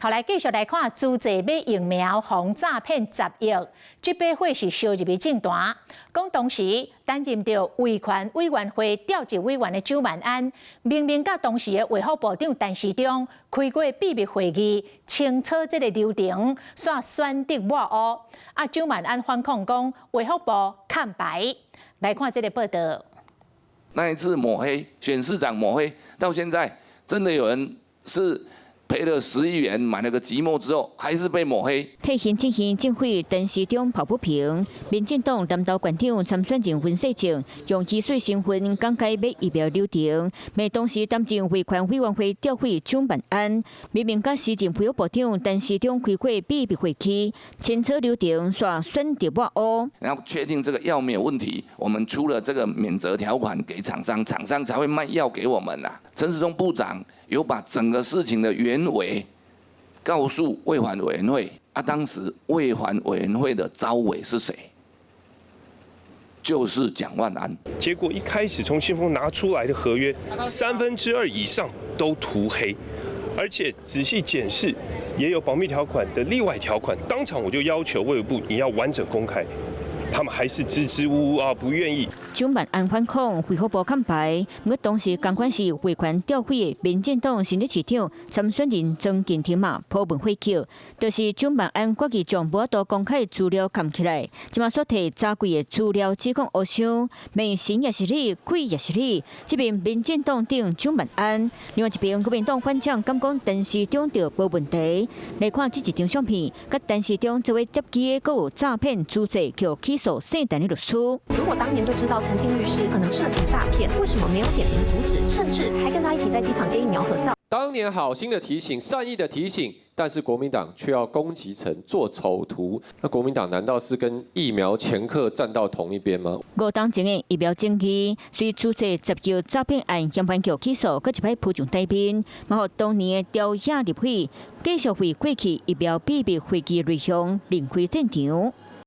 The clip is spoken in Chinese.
後來繼續來看，資濟買疫苗防詐騙10億，這筆貨是燒入去政壇。講當時擔任着維權委員會調查委員的蔣萬安，明明甲當時的衛福部長陳時中開過秘密會議，清楚這個流程，煞選擇抹黑。蔣萬安反抗講，衛福部看白。來看這個報道。那一次抹黑選市長抹黑，到現在真的有人是。賠了10億元買了個寂寞之後，還是被抹黑。替行政院政府陳時中抱不平，民進黨南投縣長參選人溫世正用汽水身份講解買疫苗流程，罵當時擔任維權委員會調會蔣萬安，明明甲時任衛福部長陳時中開過秘密會議，清楚流程煞選擇抹黑。然後確定這個藥沒有問題，我們出了這個免責條款給廠商，廠商才會賣藥給我們啦。陳時中部長有把整個事情的原委告訴衛環委員會啊，當時衛環委員會的召委是誰？就是蔣萬安。結果一開始從信封拿出來的合約，2/3以上都塗黑，而且仔細檢視也有保密條款的例外條款，當場我就要求衛福部你要完整公開。他們還是支支吾吾啊，不願意。蔣萬安反抗，衛福部看白。不過當時同款是維權調會的民進黨新北市長參選人曾健庭嘛，鋪文火球，就是蔣萬安決意將無法度公開資料藏起來，即馬所提查櫃的資料指控黑箱，明神也是你，鬼也是你。這邊民進黨頂蔣萬安，另外一邊國民黨反將敢講陳時中就無問題。來看這一張相片，甲陳時中作為接機的，還有詐騙資罪叫起訴。如果當年就知道陳姓律師可能涉及詐騙，為什麼沒有點名阻止，甚至還跟他一起在機場接疫苗合照？當年好心的提醒，善意的提醒，但是國民黨卻要攻擊成做醜圖。那國民黨難道是跟疫苗掮客站到同一邊嗎？5當前的疫苗爭議，隨資濟10億詐騙案嫌犯局起訴，擱一擺鋪上台面，嘛互當年的調查入去，繼續為過去疫苗秘密會議內容另開戰場。